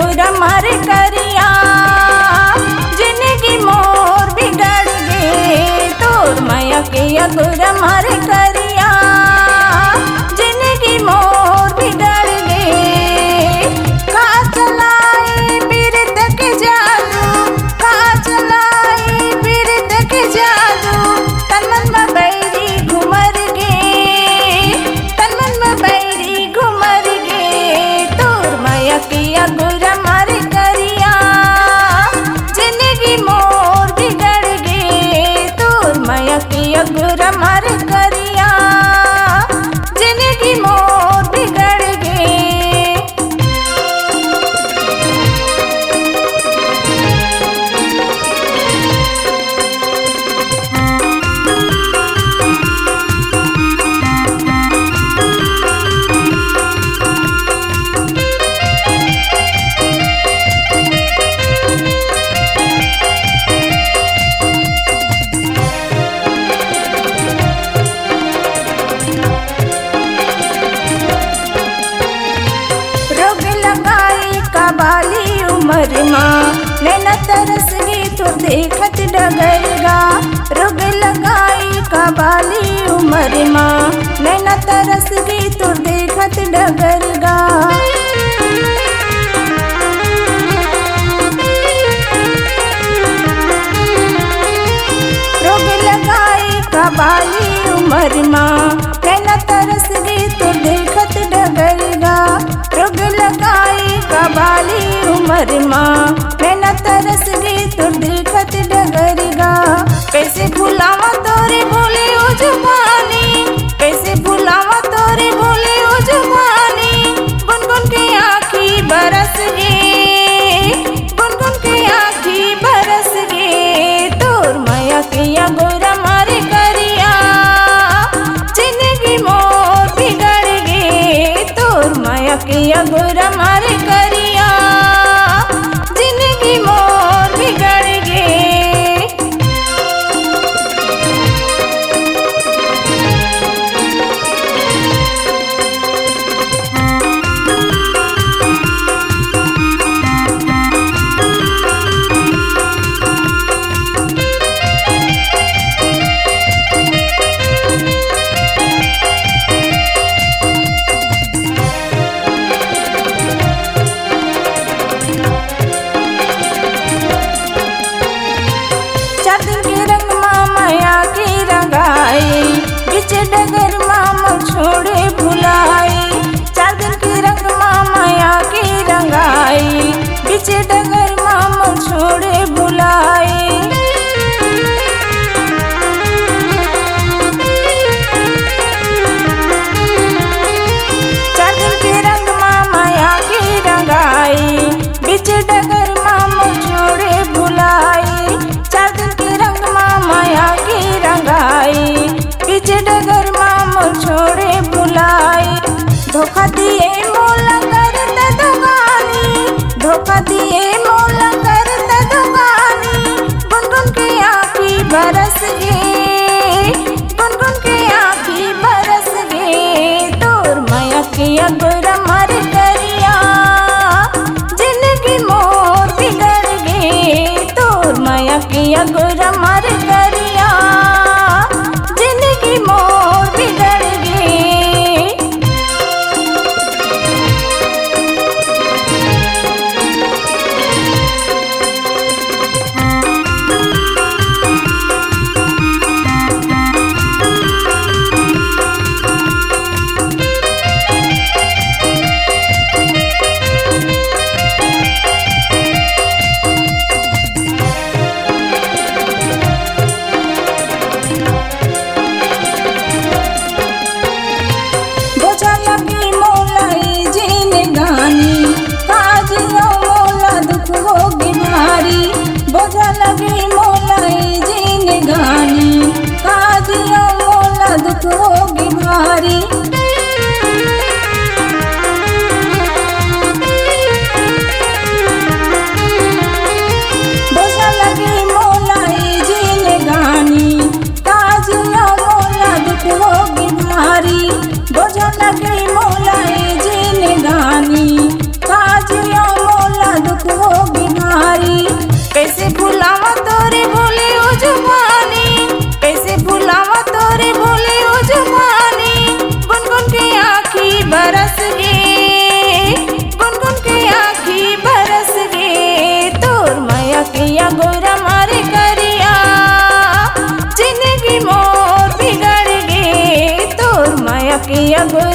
अगुरा मार करिया जिंदगी मोर बिगड़ गे तोर माया के अगुरा मार करिया जिंदगी मोर बिगड़ गे का चलाए बिरत के जादू का चलाए बिरत के जादू तन मन में बैरी घुमर गे तन मन में बैरी घुमर गे तोर माया के अगुरा मार करिया जिंदगी मोर बिगड़ गे तोर माया के अगुरा मार करिया जिंदगी मोर बिगड़ गे। रोग लगाई कबाली उमर माँ नैना तरस गे तो देखत डगरगा रोग लगाई कबाली उमर माँ नैना तरस गे तो देखत डगरगा रोग लगाई कबाली उमर माँ नैना तरस गे तो देखत डगरगा रोग लगाई कबाली उमर माँ नैना तरस गे तो देखत डगरगा कैसे भुलावा तोरे बोले ओ जुबानी कैसे भुलावा तोरे बोले ओ जुबानी गुनगुन के आँखी बरस गे गुनगुन के आँखी बरस गे तोर माया के अगोरा मार करिया जिंदगी मोर बिगड़ गे तोर माया के अगोरा मार करिया जिंदगी मोर बिगड़ गे। चादर के रंग माया की रंगाई बिच डगर मामा छोड़े भुलाई चादर के रंग माया की रंगाई बिच डगर मामा छोड़े भुलाई चादर के रंग माया की रंगाई बिच डगर मामा छोड़े भुलाई चादर के रंग माया की रंगाई बिच डगर मामा छोड़े भुलाई धोखा दिए मोला करता दुगानी धोखा दिए मोला करता दुगानी गुनगुन के आँखी बरस गे गुनगुन के आँखी बरस गे तोर माया के अगोरा मार करिया जिंदगी मोर बिगड़ गे तोर माया के अगोरा मार करिया जिंदगी मोर बिगड़ गे। रघुराई